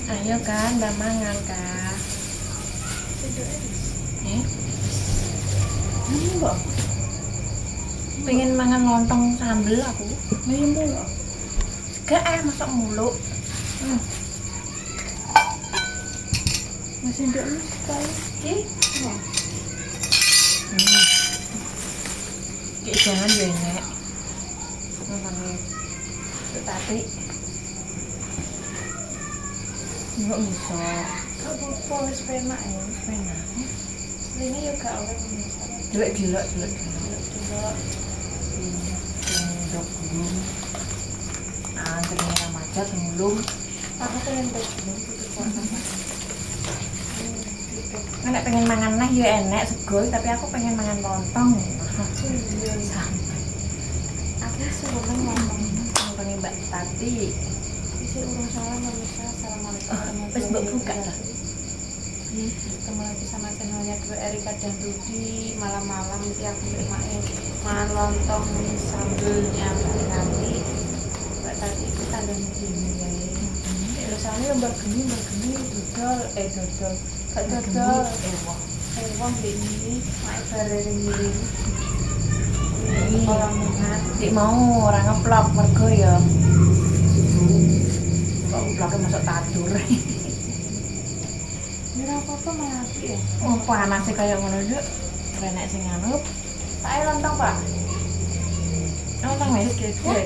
Ayo kan, udah mangan kak. Ini kok. Pengen mangan lontong sambel aku. Nih mulu. Gak masuk mulu. Masih ndek lu sekali. Ki. Ki jangan ya nek. Nontonnya tadi. Enggak bisa. Apa wis penak ya, wis penak. Ini yo gak oleh misalnya. Jelek. Coba Dok belum. Ah, ternyata macet belum. aku pengen belum putus puasa. Nek pengen mangan neh ya enek sego, tapi aku pengen mangan lontong. Aku suruh ngomong. Lontongnya Mbak Tati. Isi urung salam pemirsa. Assalamualaikum. Wes mbok buka lah. Ketemu lagi sama channelnya gue Erika dan Rudi. Malam-malam nanti aku main lontong sambelnya nanti. Mbak Tati kita ada begini ya. Terus saya bergeni dodol. Gak dodol. Wong ini main bareng-bareng. Orang mengat. Dik mau orang ngeplok mergo ya. Kok ngeploknya masuk tadur. Ini apa-apa mati ya? Oh, panasnya kayak ngono juk. Renek sing anu. Saya lontong, Pak. Lontong wis gede.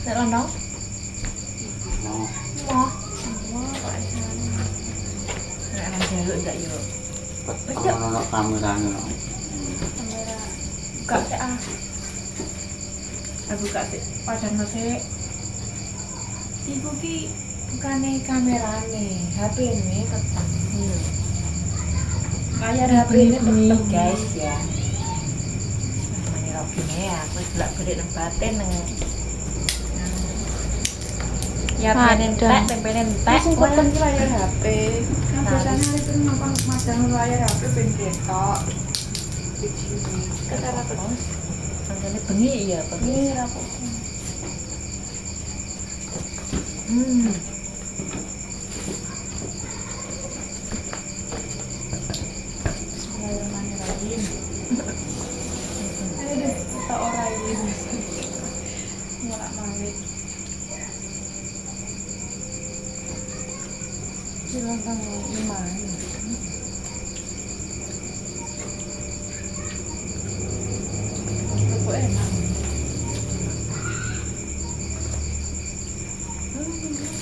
Nek lontong? Mau. Semua Pak Isan. Nek nang jaluk ndak yo. Kalau kameranya Kamera. Buka sik ah. Buka sik. Padahal sik. Iku ki bukane kamerane, HP ini tetap. Kayak HP ini tetap guys ya. Namanya Robine ya, aku juga beri nempatin neng. Ya pengen entek, Sing penting ki layar HP. Kan biasanya itu nonton madang layar HP ben ketok. Ketara terus. Nontonnya bengi ya, bengi. Ini rapok. Bismillahirrahmanirrahim. Ayo deh, kita orang ini. Mulak-malik. Silakan gimana? Kok enak?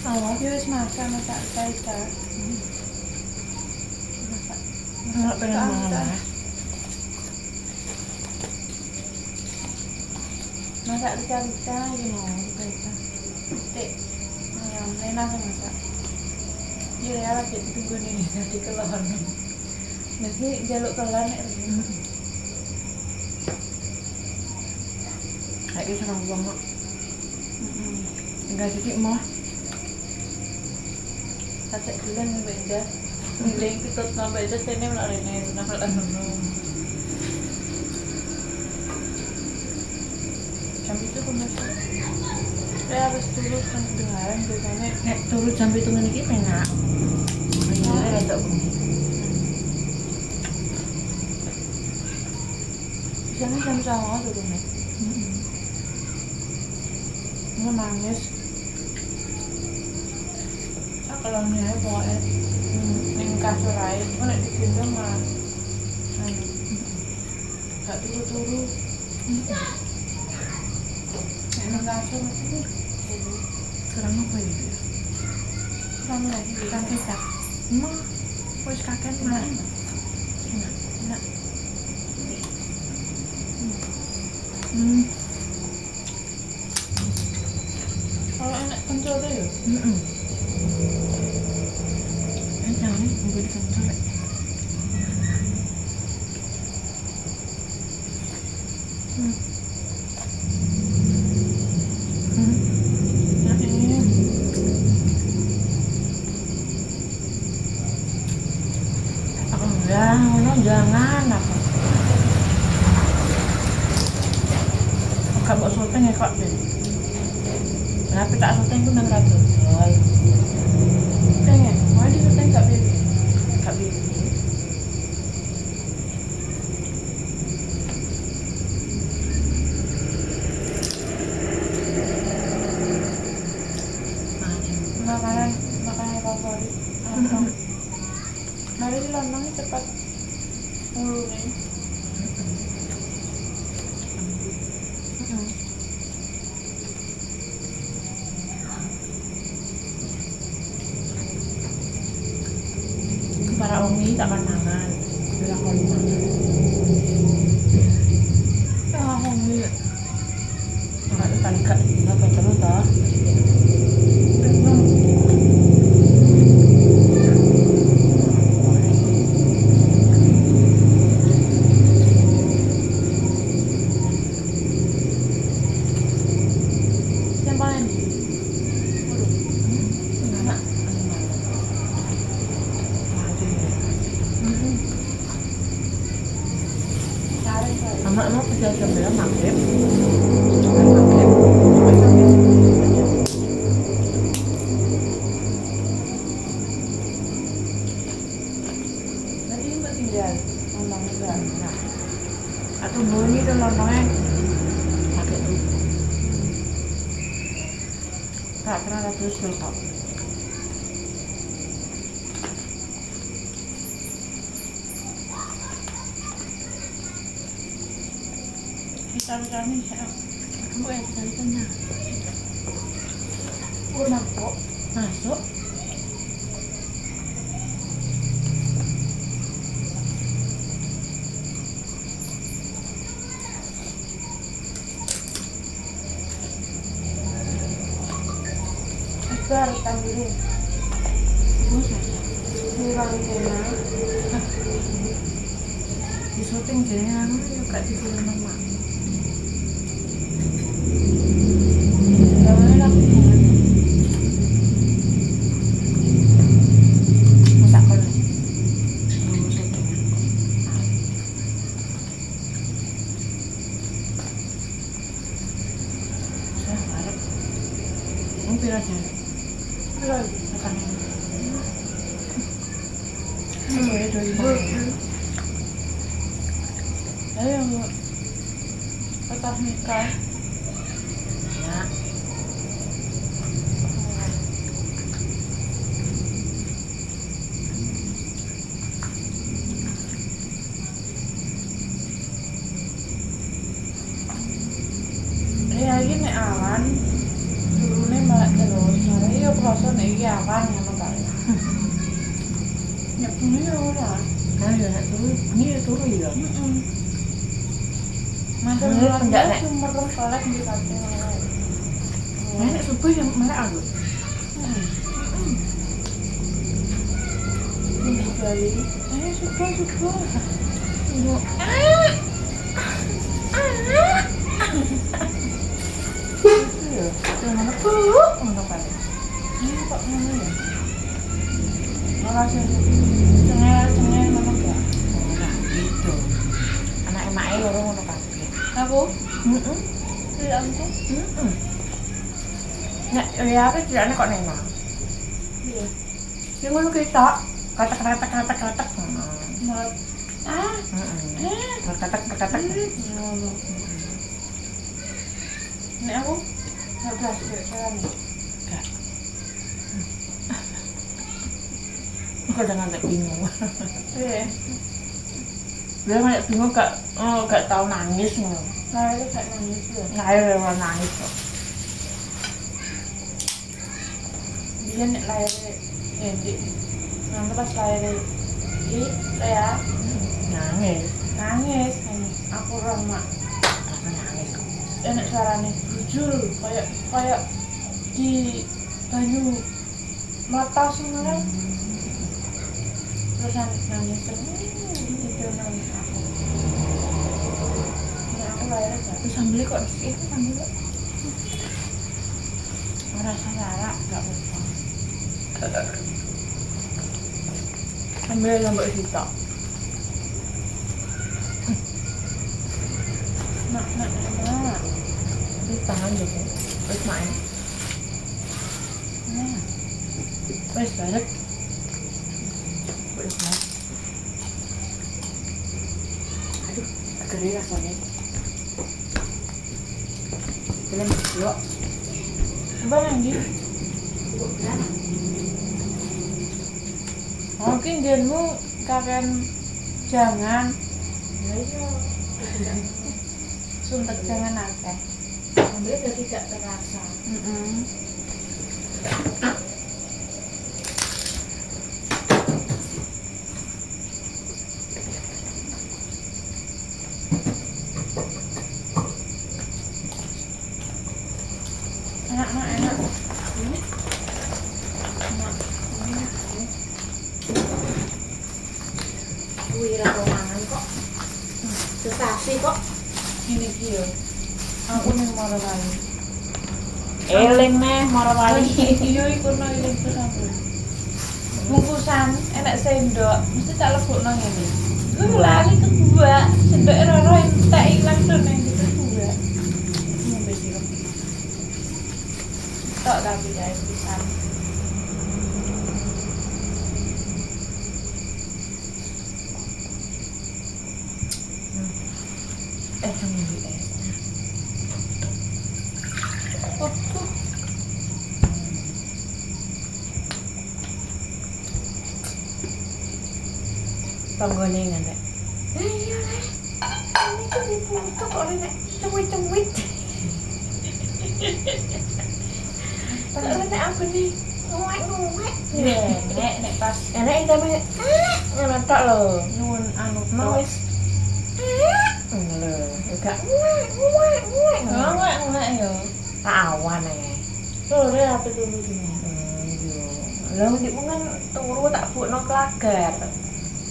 Oh, Ya wis masak cair. nggak pengen mangan. Masak rica-rica iki mau rica. Tik. Ayam enak kan masak. Iya ya lagi tunggu nih nanti kelon. Nanti jaluk kelon nek. Kayak serang banget. Enggak sedikit mah. Sate bulan beda. Ngiling pitut sampai itu sini melarene nang anu. Jam itu pemirsa. Saya harus turut kan dengaran biasanya. Nek turut jam itu ngene iki enak. Ini rada bengi. Biasanya jam sama turun nih. Ini nangis. Kalau nih pokoknya ning kasur ae, kok nek digendong mah anu. Gak turu-turu. Ning kasur itu Sekarang apa ya? kan lagi Kan kita. Emang wis kakek mah. Enak. kalau enak kencur deh ya. Enak nih, mau dikentor. Nah ini Aku enggak, ngono jangan apa. Gak mau syuting ya kok deh. Tapi tak syuting pun nang rada. syuting ya? Mau di syuting gak pilih? Gak pilih. Makanan favorit. Lontong. Mari di lontongnya cepat mulu nih. Para umi tak pandangan. Bila kau mangan. Umi. Enggak depan kak. Enggak pengen toh. Anak-anak kerja jam berapa maghrib? Maghrib. Nanti mbak tinggal ngomong enggak. Nah, atau bunyi tuh lontongnya pakai tuh. Tak kena terus kok. Cari-cari saya. Kamu ya cari tengah. Masuk. Masuk. Akbar tambahin. Kurang kena. Di syuting jadi anu juga di film mama. Jangan aku Masak kol. Dulu syuting. Saya harap. Mungkin aja. belum. Makan ini. Boleh 2.000. Ayo tetap nikah. Ya. Ini lagi nih awan. Dulu nih malah terus. Soalnya ya proses nih awan yang membalik. Nyep ini ya orang. Kan ya turun. Ini turun ya. Masa Ini bulan penjak, dia Nek. cuma kolek di kaki orang. Nenek subuh yang merah aku. Ini sekali. Suka. Ibu. Iya. Yang mana tuh? Untuk apa? Ini kok mana ya? Malah sih. Cengel mana enggak? Oh, nah, gitu. Anak emaknya loro ngono kabeh. Aku? Heeh. Tidak aku? Heeh. Nek ya apa tidak kok nena. Iya. Yang ngono kita katak. Mulut. Ah. Heeh. Katak. Ini aku? 12 sekarang nih. Enggak. Aku udah ngantek bingung. Iya. Dia ngantek bingung gak tahu nangis ngono. Nah itu kayak nangis ya. Lahir lewat nangis kok. Dia nek lahir di nanti pas lahir ya Nangis. nangis aku mak Apa nangis kok? enak suaranya jujur kayak di banyu meletas semuanya terus nangis itu nangis aku ini aku lahir gak Terus sambil kok itu sambil kok. Merasa lara gak apa-apa. Sambil lambak sitok. nak Di tangan gitu. Terus main. nah Wes balik. Boleh balik. Aduh, agak rasanya. Belum yuk. Bang Andi. Mungkin genmu kakek jangan. Ya iya. Suntek jangan akeh. Ambil udah tidak terasa. Enak. Enak. Wih, rasa mangan kok. Sesasi kok. Ini dia. Aku ning Morowali. Eling neh Morowali. Iya iku no eling terus. Bungkusan enak sendok, mesti tak lebokno ngene. Ku lali kedua, sendok ora entek ilang to nang kedua. Ngombe sirup. Tok tapi jahe pisan. Sama di es. Tanggone ngantek. Iya nih. Ini tuh diputuk kok nek cuwit-cuwit. Nek apa nih? Nguek. Nek pas Enak iki sampe ngono tok lho. nyuwun anu Mau tok. wis Lho, enggak nguek. ngomong yo. Awan Sore apa dulu gini? Yo. Lah ndikmu kan turu tak bukno klagar.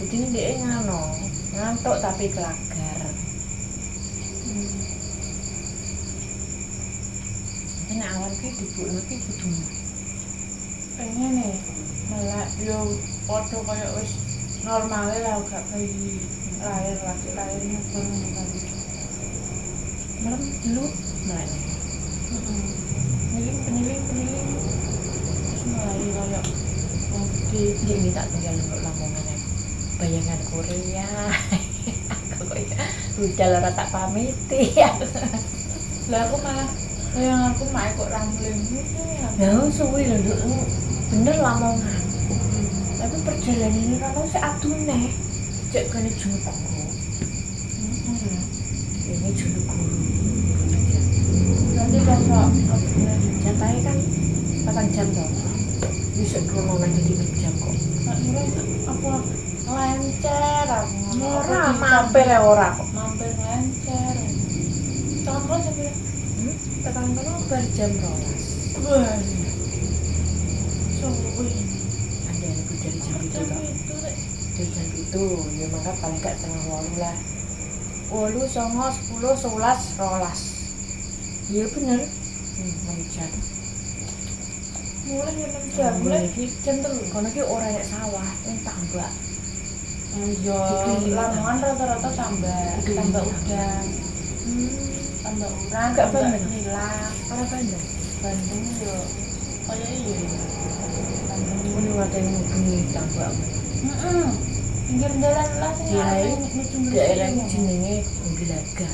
Jadi ndek ngono. Ngantuk tapi klagar. Nek awan ki dibukno ki kudu Pengen nih, malah yo padha kaya wis normale lah gak bayi lahir nyebel kan. malam dulu mana? Peniling terus mulai kaya Di ini tak tinggal untuk Lamongan ya. Bayangan Korea. Aku kayak udah lara tak pamiti ya. lah aku malah yang aku mak kok rambling gitu ya. Nah, suwi lho Nduk. Bener Lamongan. Tapi perjalanan ini kan saya adune. Cek kene Jumbo. Ini Jumbo. Nanti besok Jatahnya kan 8 jam toh. Bisa krono lagi di 6 jam kok. aku lancar aku Ora mampir ya ora kok. mampir lancar. Tanggal sampai Tekan kono bar jam 12. wah. Suwi. Ada yang lebih dari jam itu toh. Itu rek. Dari jam itu, ya maka paling gak setengah 8 lah. 8, 9, 10, 11, 12. Iya bener. 6 jam. Mulai jam mulai jam telu. Kono ki ora nek sawah, tambak. Iya, Lamongan rata-rata tambah udan. Tambah uran, Gak tambah Bandung? nilang. Ora Bandung. Bandung yo kaya iya. Bandung. Ini ada yang ngubengi tambak. Pinggir jalan lah sing Kirain nuju daerah ini jenenge Gelaga.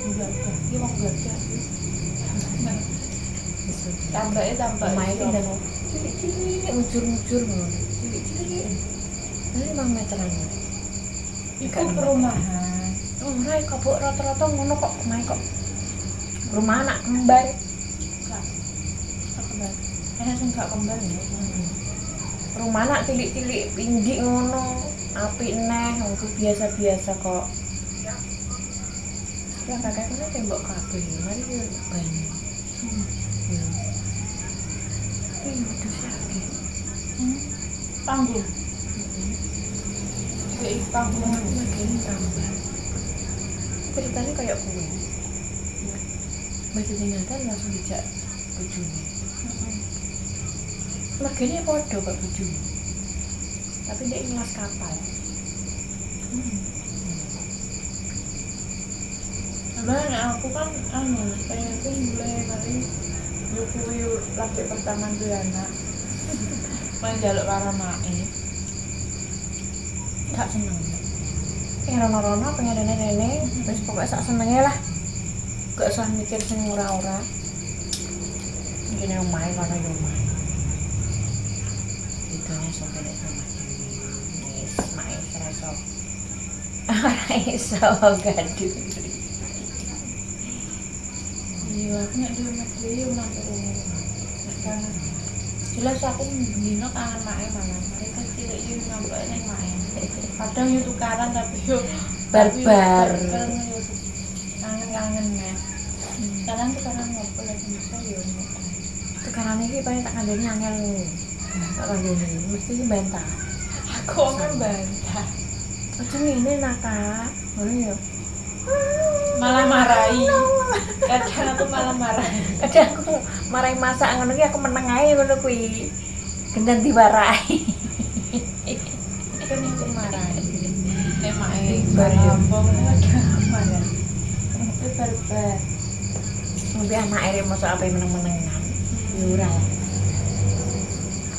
enggak. Iki wong gajah. Tambah Omahe ki ndang cilik-cilik mujur-mujur ngono. Cilik-cilik. Ini 5 meteran. Iku perumahan. Ora kok mbok rata-rata ngono kok omahe kok. Rumah anak kembar. Kembar. Enak sing gak kembar ya. Rumah anak cilik-cilik pinggik ngono. Apik neh, wong biasa-biasa kok. Lah kakek kono tembok kabeh. Mari yo banyu. Ini udah sakit. Panggung. Kayak panggung Aku lagi tambah. Ceritanya kayak kue. Masih ingatan langsung dijak bojone. Mergane podo kok bojone. Tapi dia ngelas kapal. Sebenarnya aku kan pengen tuh mulai kali Yo kuwi lagi pertama duwe anak. Main jaluk karo mae. Gak seneng. Rono-rono pengen rene wis pokoke sak senenge lah. Gak usah mikir sing ora-ora. Ngene omahe kono yo omahe. Ditone sampe nek sama dhewe. Wis mae reso. Ora iso gaduh. Iya, aku nek dhewe mek dhewe nang kene. Nek kana jelas aku mbino kangen mae malah. Mereka cilik yo nyampe ning mae. Kadang yo tukaran tapi yo Barbar. Kangen-kangen nek. Kadang tukaran ngopo lagi bisa yo. Tukaran iki paling tak kandhani angel. Tak kandhani mesti bantah. Aku kan bantah. Aja ngene Naka. Ngono yo. Malah marahi. Kadang aku malah marahi. Kadang aku marahi masak ngono ki aku meneng ae ngono kuwi. Gendang diwarai. Kan aku marahi. Nek mae Bar yo. apa marah. Itu barbar. Ngopi anak ere mosok ape meneng-menengan. Ya ora.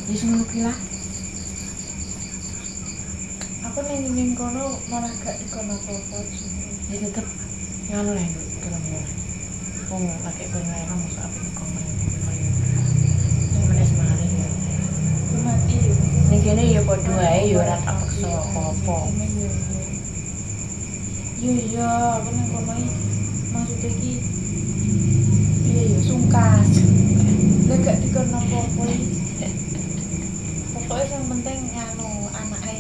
Wis ngono ki lah. Aku ning kono malah gak dikono apa-apa. Ya tetep ngono lah itu terus. Wong lagi pengen mosok ape komen. Menes mari ya. Aku mati yo. Ning kene ya padha ae ya ora tak paksa apa-apa. Iya, aku nang kono iki maksudnya iki iya ya sungkan. Lah gak dikono apa-apa iki. Pokoknya yang penting anu anake.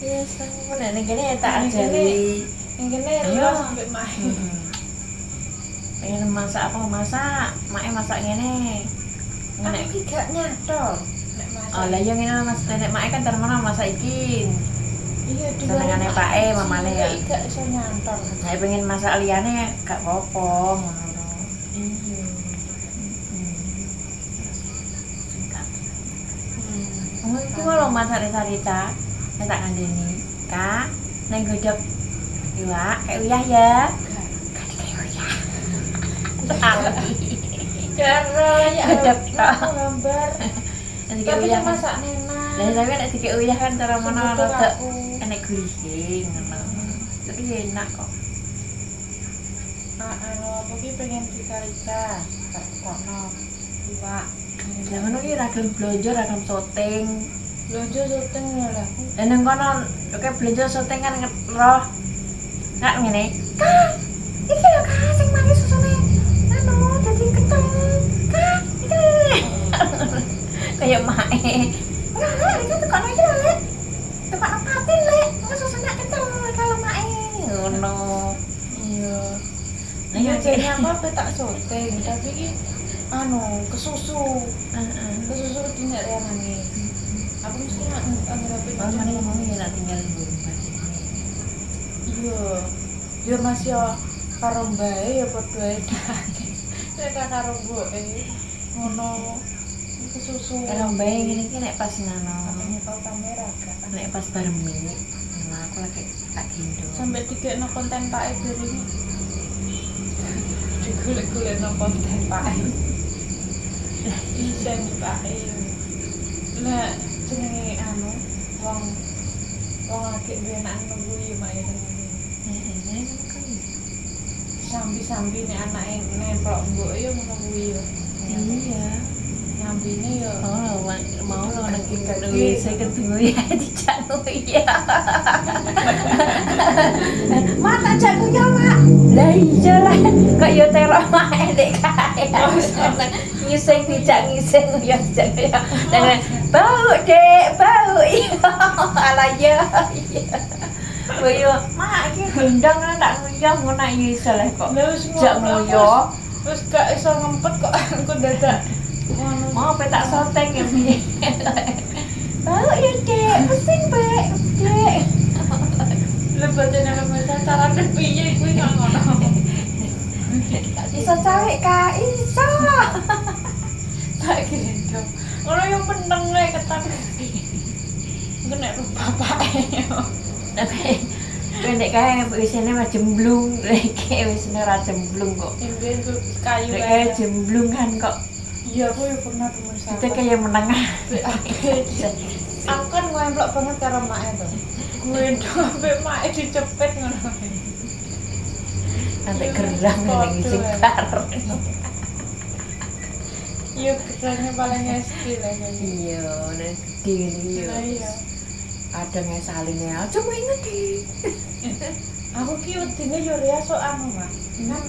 Ya sama ning kene tak ajari. Yang kene Ayo. yo sampe main. Pengen masak apa masak, mae masak ngene. Aku Nek iki gak nyadar nek masak. oh lah yo ngene Mas nek mae kan termono masak iki. Iya di Senengane pake mamane ya. Gak iso nyadar. Nek pengen masak liyane gak apa-apa ngono. Iya. Singkat. Oh, iki lho masak Rita. Nek tak kandhani. Kak, neng godhog iwak kayak uyah ya. Gak kayak uyah. Karo ya Gedep tok. gambar. Nanti kayak Tapi uyah kan masak nenak. lah tapi nek dikek uyah kan cara mana Sebutuh rada aku. enek gurih ngono. Tapi ya enak kok. Anu aku ki pengen Rita. Tak kono. Iwak. Lah ngono ki ra gelem blonjo ra gelem syuting. Lonjo syuting lho lah. Lah nang kono oke blonjo syuting kan roh. Kak ngene. Kak, iki lho Kak sing manis susune. Anu dadi ketel. Kak, iki lho. Kayak mae. Enggak, iki tuh kono iki lho, Lek. Tepak nepatin, Lek. Engko susune ketel kalau mae. Ngono. Iya. Nah, Iya iya, jadinya aku apa tak syuting, tapi ki anu kesusu. Heeh. Kesusu dina ya nangis. Aku mesti nganggapin Oh, mana yang mau ya nak tinggal di rumah ini. iya. Ya Mas yo karo mbae ya padha ae nangis. Nek karo mboke ngono kesusu. Kalau bayi gini ki nek pas nano, Katanya kau kamera gak? nek pas bareng mini, nah aku lagi tak gendong. Sampai dikekno konten Pak E dari digolek-golek no konten Pak E. Isen Pak E. Lah jenenge anu wong lagi duwe anak nunggu ya Mak ya Ini kan sambi-sambi nek anake nemplok mbok ya nunggu ya. iya. Nyambine ya Oh, mau lo nanti ketemu saya ketemu ya di channel ya. Mata jago ya mak. Lah iya lah. Kok yo terok mae dek kaya. Ngising bijak ngising ya jago ya. Dan bau dek bau iya. Ala ya. Boyo mak iki gendang ndak nguyah ngono iki iso lah kok. Lah wis Jak nguyah. Wis gak iso ngempet kok aku dadak ngono. Mau petak soteng ya piye. Bau ya dek, pusing bek, dek. Lebatnya lebat cara piye kuwi kok ngono. Iso cawek Kak, iso. Tak gendong. Ngono yo meneng ae ketak. Engko nek bapake. Tapi Pendek kae wisine mah jemblung, lek wisine ra jemblung kok. Imben tuh kayu Lek kayak jemblung kan kok iya aku ya pernah temen kita kayak menengah. aku kan ngemplok banget karo mak tuh gue sampe mak dicepet ngono Sampai gerang ning jengkar. iya gerangnya paling SD lah kan Iya, nek gede nah iya ada ngesaline aja mau inget di. aku ki wedine yo ya sok anu mak kan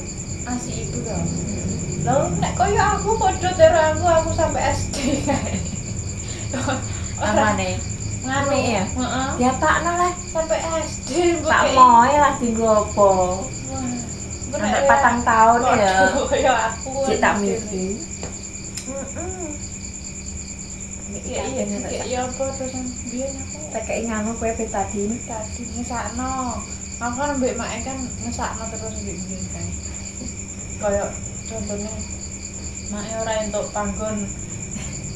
asik ibu to lalu nek koyo aku padha karo aku sampai SD kae Amane. nganu Ya? heeh Ya pakno lah. sampai SD Tak moe lah tinggo apa. Sampai 4 tahun ya. Koyo aku. Cik tak mikir. Iya apa terus biyen aku Tak kayak nganu kowe betadin. tadi ngesakno. Aku kan mbek mak kan ngesakno terus mbek kae. Kayak contohnya mak ora entuk panggon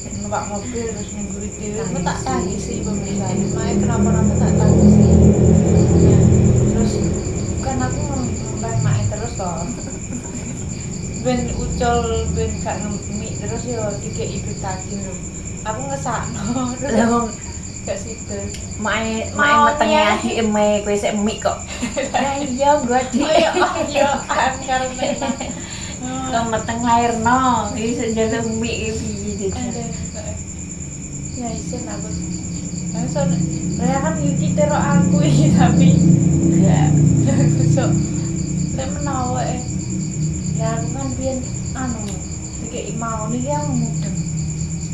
numpak mobil terus ngguri dhewe aku tak tangisi pemirsa mak kenapa-napa tak tangisi ya terus kan aku ngomong mak terus toh ben ucul ben gak ngemik terus yo dikek ibu tadi lho aku ngesakno terus Lah gak situ mae Mau metenge nih. adik eme kowe sik emik kok. Lah iya gua di. yo kan karo menang Kok meteng lairno, iki sik njaluk emik iki piye. ya isen aku langsung saya kan Yuki tero aku iki tapi Ya. aku sok lek menawa ya aku kan biyen anu dikek mau nih yang mudeng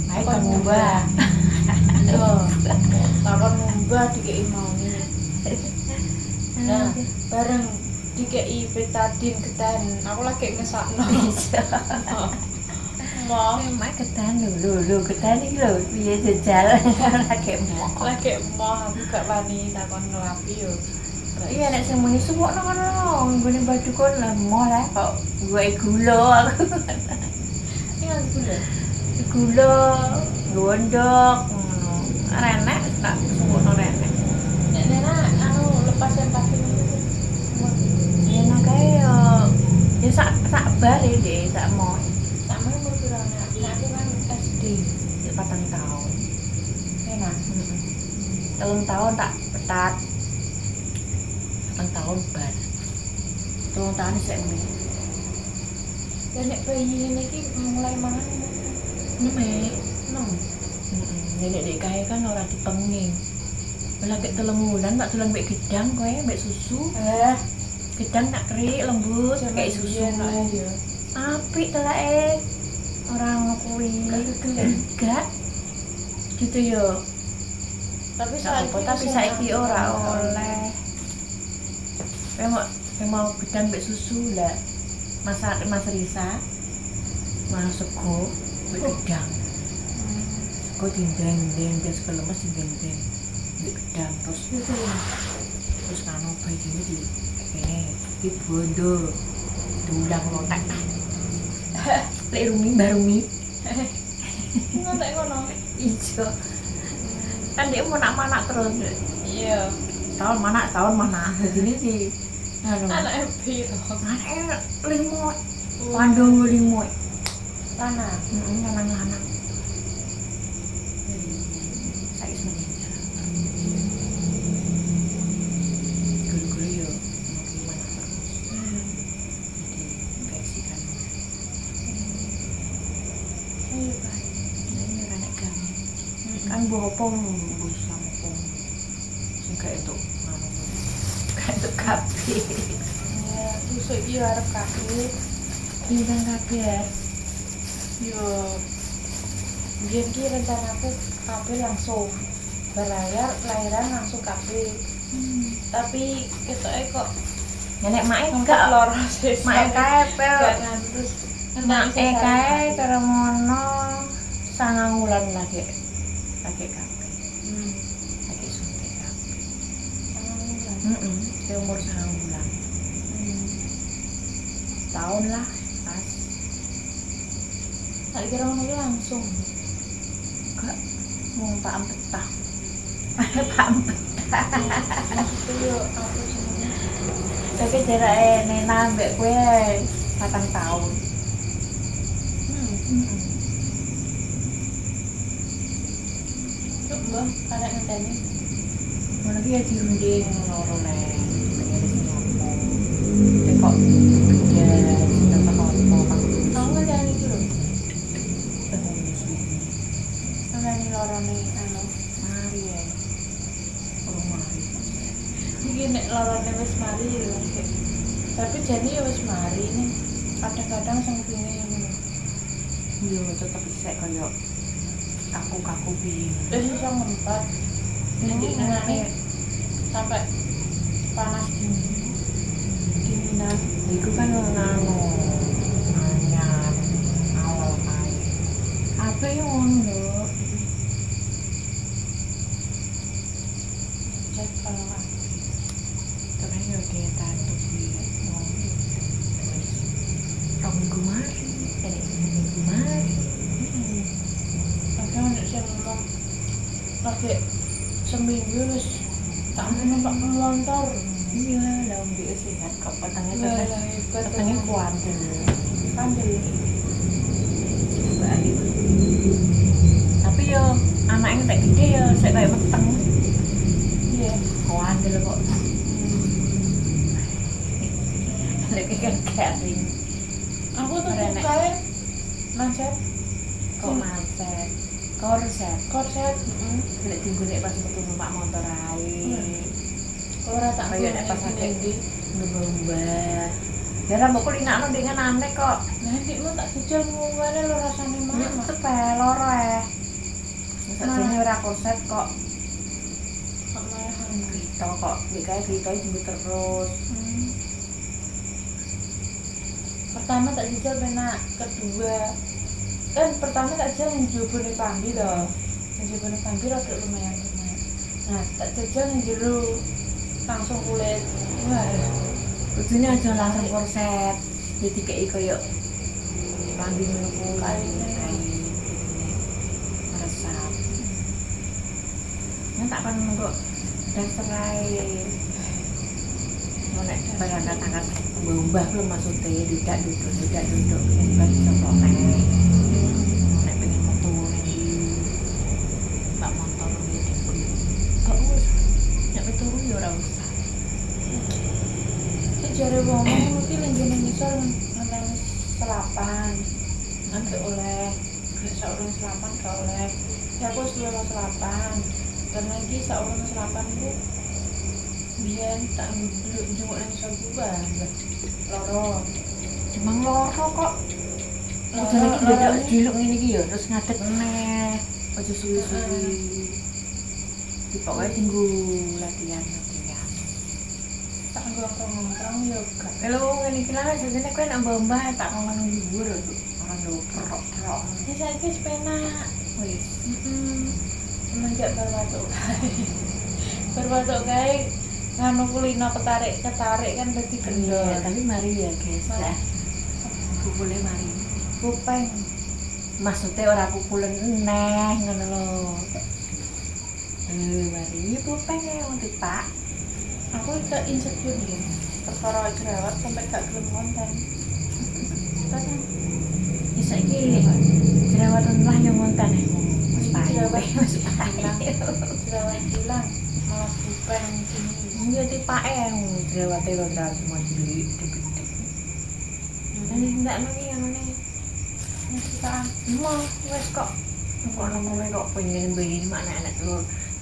Ayo kamu mbah. yo takon ngumbah dikek mau nih nah bareng dikek betadin ketan aku lagi ngesakno mau Mak ketan lho ketan iki lho piye jejal lagi mau. lagi mau aku gak wani takon ngelapi yo Iya nek sing muni suwokno kono nggone baju kon lah mau lah kok gue gula aku. tinggal dulu Gula gondok ngono. Renek tak suwokno renek. Nena anu lepas yang pasti Ya nak kae ya sak bare deh sak mau. sama umur berapa aku kan SD 4 tahun. Nena 3 tahun tak petat. 8 tahun bar. 3 tahun sik mie. dan nek bayi ini ki mulai mangan Nek nom nenek dek kae kan ora dipenging. Lagi 3 bulan tak tulang mbek gedang kowe mbek susu. Gedang tak kerik lembut kayak susu. ya Apik telake. Ora ngono kuwi. Enggak. Gitu yo. tapi Tapi saiki ora oleh. Memang gedang mbek susu lah. Mas Risa. Mas sego mbek gedang. Kau dindeng terus kelemes dindeng mbek gedang terus kanu bayi ini di kene di bondo diulang lotek. Lek Rumi baru mi ngontek ngono ijo. Kan dia mau nak terus. iya Tahun mana. Jadi ini di anak piro anak limo. Pandung limo. lanang Lanang. Saya meninggal. Guru-guru yo mau gimana terus. Jadi infeksikan. ayo baik Ini renek kami. Kan bopong bus sama pong. Sing kayak itu nganu. Kayak itu kafe. ya tusuk iki arep kabeh Bintang kafe ya. yo biyen ki rencanaku kabeh langsung berlayar lahiran langsung kabeh tapi ketoke kok Nenek mae enggak enggak lho. loro sih Mae kae pel. enggak ngantus Mak kae karo mono 9 wulan lagi kafe. Lagi suntik kafe. Di umur 9 bulan. Tahun lah pas. tak kira ngono langsung Enggak mau Pak Ampet tah. Pak Ampet. Maksudku yo aku jenenge. Tapi jarake Nena mbek kowe 4 tahun. Coba arek ngenteni. Ngono ki ya dirunding loro neng. Pengen sing ngopo. Kok ya kita apa Pak. Aku ngenteni iki lho. Ngenteni lorone anu. Mari ya. Oh mari. Iki nek lorone wis mari lho. Tapi jadi ya wis mari nih. Kadang-kadang sing pine ngono. Yo tetep isek koyo kaku-kaku piye. Wis iso ngempet. Jadi ngene sampai panas dinginan. Iku kan ngono. Anyar awal kae. Apa yang ngono lho? Cek kalau nggak. Terus yo dietan tuh piye. Rong minggu mari, minggu mari. Kadang nek sing ngomong lagi seminggu wis tak numpak motor. Iya, lah mbek sehat kok petenge Lah tetep hebat. petenge kuandel. Pandel. Baik. Tapi yo anaknya tak gede yo sik kaya weteng. Iya. Kuandel kok. Lagi kan garing. Aku tuh Renek. kae manset Kok manset. Korset. korset. Nek dinggone pas metu numpak motor ae. Ora tak Kayak nek pas akeh ngembah. Ya ra mbok kulinakno dengan aneh kok. Nanti mu tak jujur ngomongane lo rasane Nek mama. tepe loro Sakjane ora korset kok. Malahan. Grito kok. Nek kae grito jembu terus. Pertama tak jujur benak, kedua kan pertama tak jujur yang jubune pambi toh. Yang jubune pambi rada lumayan. Nah, tak jujur yang jero langsung kulit. Wah, Kudune aja langsung korset. Jadi kayak koyo kambing ngono ku Kain. meresap. Nek tak kan nunggu dasar ae. Nek berangkat-angkat mbah belum maksudnya tidak duduk yang bagi contoh nek pengen metu ning tak motor iki kok wis nek turu ya ora usah. jare wong mesti ning ngene ngisor ngenteni selapan. Nanti oleh saurung selapan gak oleh. Ya aku wis loro selapan. Dan lagi saurung selapan itu biyen tak njunguk nang sabuban. Loro. Emang loro kok. Loro, Udah lagi loro. dadak diluk ngene iki ya terus ngadeg meneh. Aja suwi-suwi. Di pokoke tinggu latihan. Tak ngomong-ngomong yo gak. Kalau ngene iki lah jane kowe nak mbah tak ngono dhuwur orang do prok-prok. Ya saiki wis penak. Wis. Semenjak berwatuk kae. Berwatuk kae nganu kulino ketarik kan dadi kendor. Iya, tapi mari ya guys lah. Pukule mari. Kupeng. Maksudnya ora pukulen neh ngono lho. Mari pupeng ya wong Pak. Aku ke insecure ya. Perkara jerawat sampai gak gelem konten. Kan Ya saiki jerawatan lah yang ngonten ya. Mas Pak. Jerawat Mas Pak. jerawat hilang malah kupeng gini. Iya tipake jerawate ronda semua cilik gede. Ini ndak nang ngene. Mesitaan. Mau wes kok ngomongnya kok pengen beli mak anak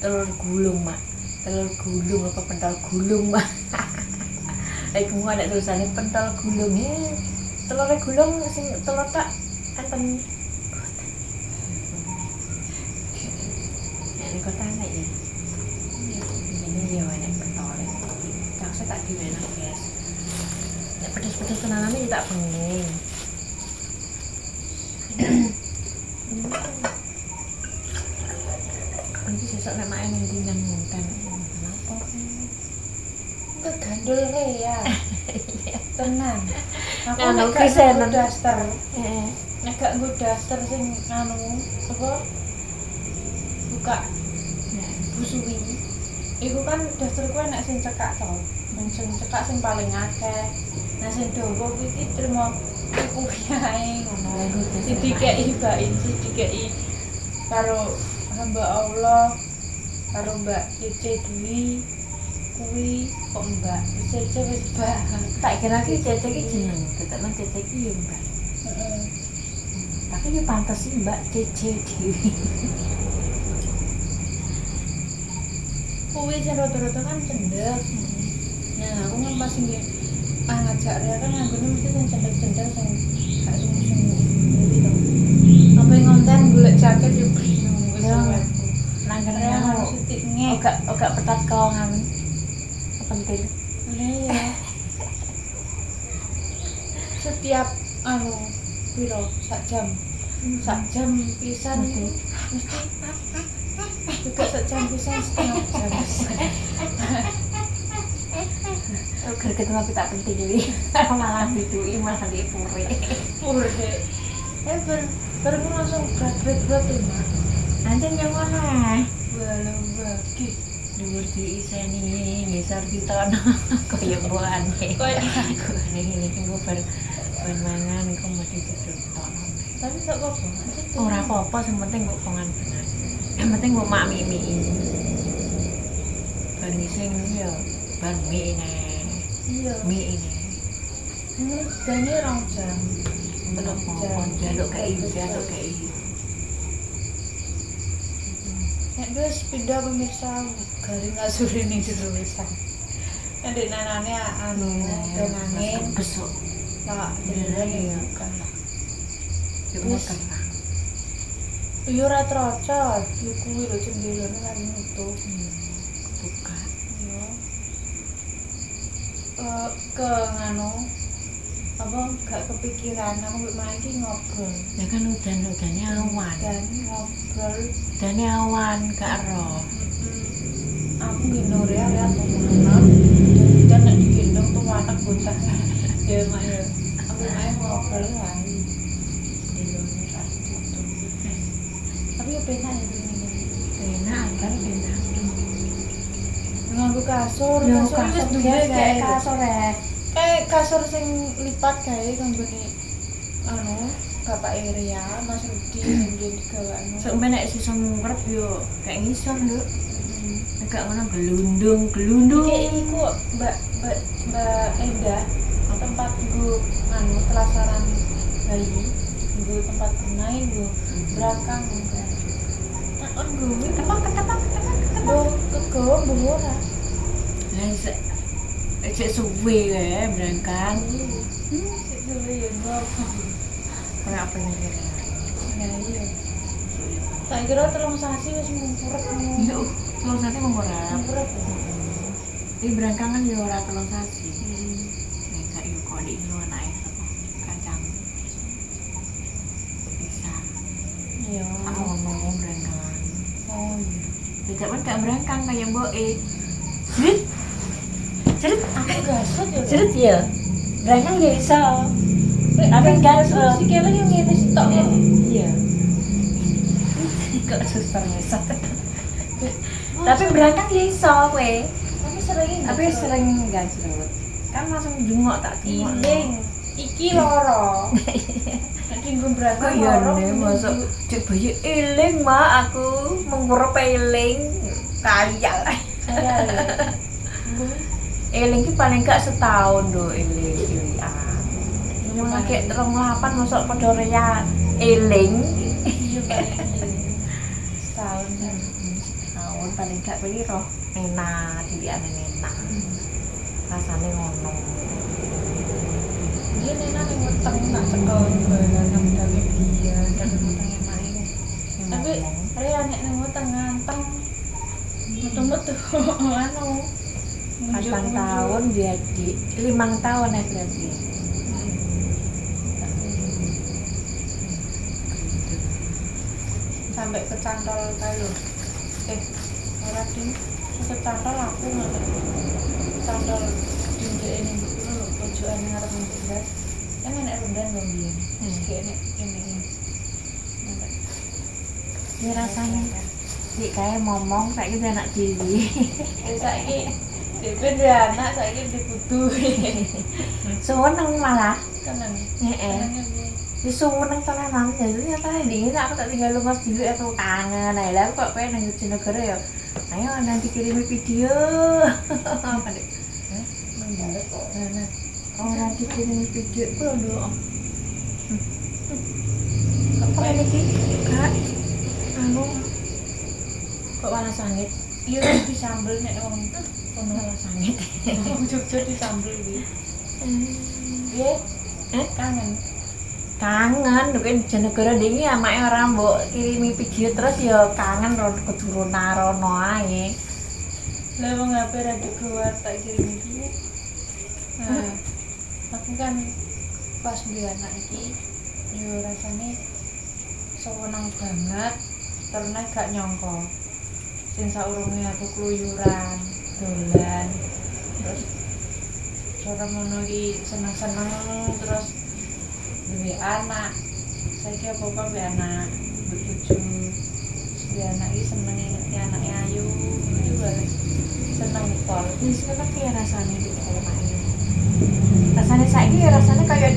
telur gulung mak telur gulung apa pentol gulung mak kamu ada tulisannya pentol gulung ya telurnya gulung sing telur tak enten ini kota anak ya ini ya enak pentolnya tak saya tak gimana guys nek pedes-pedes tenanan ini tak pengen ini sesok nek main ning dinang ngonten kenapa Kegandul re ya. Tenan. Aku Nah, nek oke, gak Sen. nggo daster. heeh Nek gak nggo daster sing anu apa buka busui Iku kan daftarku enak sing cekak to. Sing cekak sing paling akeh. Nah sing dawa kuwi iki trimo iku yae ngono. Dikeki dikeki karo hamba Allah karo Mbak Cece Dwi kuwi kok Mbak Cece wis banget. Tak kira ki Cece ki jeneng, tetenan Cece ki ya Mbak. Heeh. Tapi ini pantas sih Mbak Cece Dewi. Kuwi sing rada-rada kan cendek. Nah, aku kan pas nggih ngajak Ria kan nganggone mesti sing cendek-cendek sing gak sing kuwi to. Apa yang ngonten golek jaket yo bingung wis Ya. aku. Nanggen Ria yang harus titik ngek. Oga petat kau ngamen. Penting. Iya. Setiap piro sak jam pisan Mesti. mesti juga sak jam pisan setengah jam. Greget tapi tak penting iki. Malah didui malah dipure. Pure. Baru langsung berat-berat ya, Mak. Anjen yang mana? Walau bagi. Dhuwur diiseni ngisor ditono. Kaya buane. Kaya Ini gue mangan iku mesti ditono. tapi gak apa-apa. Ora apa-apa, sing penting kok pangan bener. Yang penting kok mak mie ban sing yo ban mie ini. Iya. Mie ini. Ini jane rong jam. Belum mau jaluk kayak Nek wis pindah pemirsa garing ngasuri ning tulisan. Nek nanane tenangin besok. tak jenenge Iya. kan. Yo kerah. Yo ora trocos, yo kuwi lho cendelane lagi nutup. Buka. Yo. Ke nganu apa gak kepikiran aku mbek Maki ngobrol. Ya kan udan-udannya awan. Dan ngobrol Udane awan gak roh. aku gendong ya kemana dan nak digendong tuh anak bocah ya mak ya aku main ngobrol lagi di luar tapi ya pena ya begini Enak kan enak. nganggo kasur Yo kasur wis duwe kayak kayak kasur ya. kayak kasur sing lipat kayak kanggone Bapak Ria, Mas Rudi, yang dia digawakno. Sampai nek sisa mungkrep yo kayak ngisor lho. Agak ngono gelundung. Kayak iku Mbak Endah tempat gue telasaran bayi gue tempat bermain gue belakang enggak takon gue Ketok. kegawa ora Lah sik suwe kae berangkat. itu ya ngopo Kayak apa ini? nah iya tak kira telung sasi wis mungkurep Yo, telung sasi mengurap. mungkurep Ini berangkangan yo ora telung sasi. Nek yo kok di lu anake sapa? Kacang. Bisa. iya Aku ngomong berangkangan. oh iya Tidak kan gak berangkang kayak mboke. Cerit. aku gasut ya Cerit ya. Berangkang ya iso. Tapi gasut. si kele yang ngene sitok kok Iya. Kok suster ngesot. Tapi berangkang ya iso kowe. tapi sering Tapi sering gasut. Kan langsung jungok tak jungok. iling iki loro nek dinggo Kok berangkat ya loro nih masuk cek bayi iling mak aku mengurep iling kaya lah. saya ya Iling ki paling gak setahun do iling ilian. Cuma kayak 28 masuk padha rea iling. iya paling setahun kan Setahun paling gak pilih roh enak diliane enak. Rasane ngono. dia nena yang weteng nak cekel balan nang dami dia dan wetengnya main tapi Ria nek nang weteng nganteng metu-metu anu 8 tahun dia di 5 tahun ya berarti. sampai kecantol kayu ora ding kecantol aku nggak kecantol dinjek ini dulu pojokan ngarep ngelas kan enak rendan dong dia kayak enak ini Ini rasanya Dik kayak ngomong saiki udah anak dewi. Saiki dhewe duwe anak, saiki dibutuh. Seneng malah. Seneng. Heeh. Wis seneng tenan jadi nyata dingin aku tak tinggal lumas dulu aku kangen ae lah kok pengen nang Bojonegoro ya. Ayo nanti kirimi video. Apa Dik? Mendadak kok. Nah, Oh nanti kirimi video belum dulu. apa Iki Kak. Anu kok warna sangit? iya disambel nek wong kono Warna sangit. wong Jogja disambel iki. Piye? Kangen. Kangen duwe Bojonegoro dingi amake ora mbok kirimi video terus ya kangen kudu rono ae. Lah wong HP ra digawa tak kirim iki. Nah, aku kan pas duwe anak iki yo rasane seneng banget karena gak nyangka. Sing saurunge aku keluyuran, dolan. Terus cara ngono iki seneng-seneng terus duwe anak. Saiki apa-apa duwe anak, bojo. Duwe anak iki seneng ngerti anake ayu, itu banget. Seneng pol. Wis kena piye rasane iki kaya main. Rasane saiki ya rasane kaya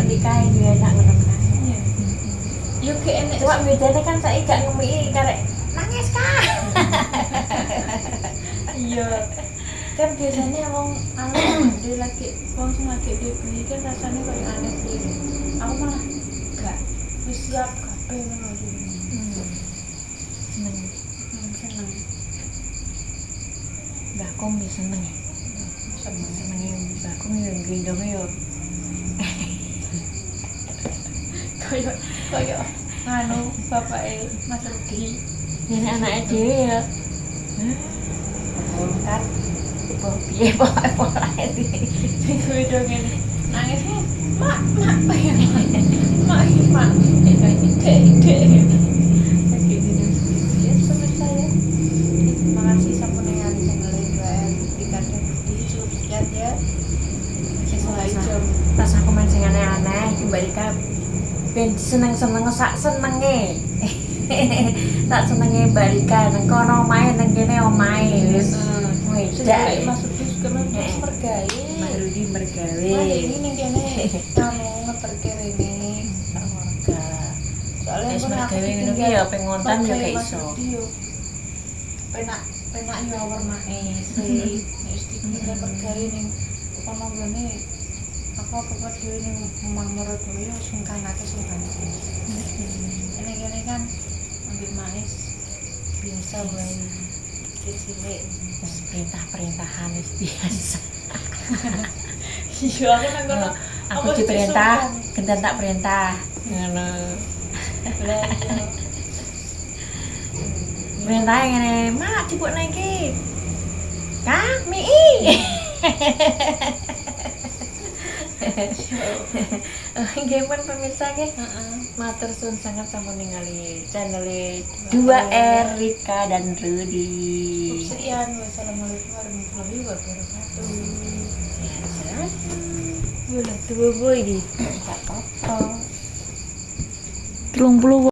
nikahe duwe anak ngono kan. Iya. Yo ke enek Cuma bedane kan saiki gak ngemiki karek nangis Kak. iya. Kan biasanya wong anak dia lagi wong sing lagi baby kan rasanya kayak aneh sendiri. Aku malah gak wis siap kabeh ngono iki. Seneng. Seneng. Mbahku wis seneng ya. Senenge mbahku yo gendonge yo. Kayak nganu bapake Mas Rugi. Ini anake dhewe ya. Kan piye pola-pola iki. Iku itu ngene. Nangis, mak, dek. Lagi gitu. Ya, pemirsa ya. Terima kasih sampun ningali channel Erika dan Budi. Sekian ya. Sesuai jam. Pas aku main sing aneh-aneh iki Mbak Rika ben seneng-seneng sak senenge. Tak senenge Mbak Rika nang kono main nang kene omahe wis. Sejak Mas Rudi juga mergawe. Mas Rudi mergawe. Nah, ini ning kene kamu ngeterke rene sak warga. Soalnya Wis aku mergawe ngono ki ya pengontan ya gak iso. Penak yo warnane sih. Wis ditinggal mergawe ning kono ngene. Aku apa dhewe ning Mamah Morodoyo sing kanake sing kanake. Kene kan ambil manis biasa wae. Cilik Wis perintah-perintahan wis biasa. iya aku nang kono Aku diperintah, gendan tak perintah. Ngono. lah iya Perintah ngene, "Mak, dibukne iki." Kang, mie. Nggih pun pemirsa nggih. Matur suwun sangat sampun ningali channel 2 Erika dan Rudy. Sekian, wassalamualaikum warahmatullahi wabarakatuh. Sehat. Boleh tuh boy di. Tak apa. 30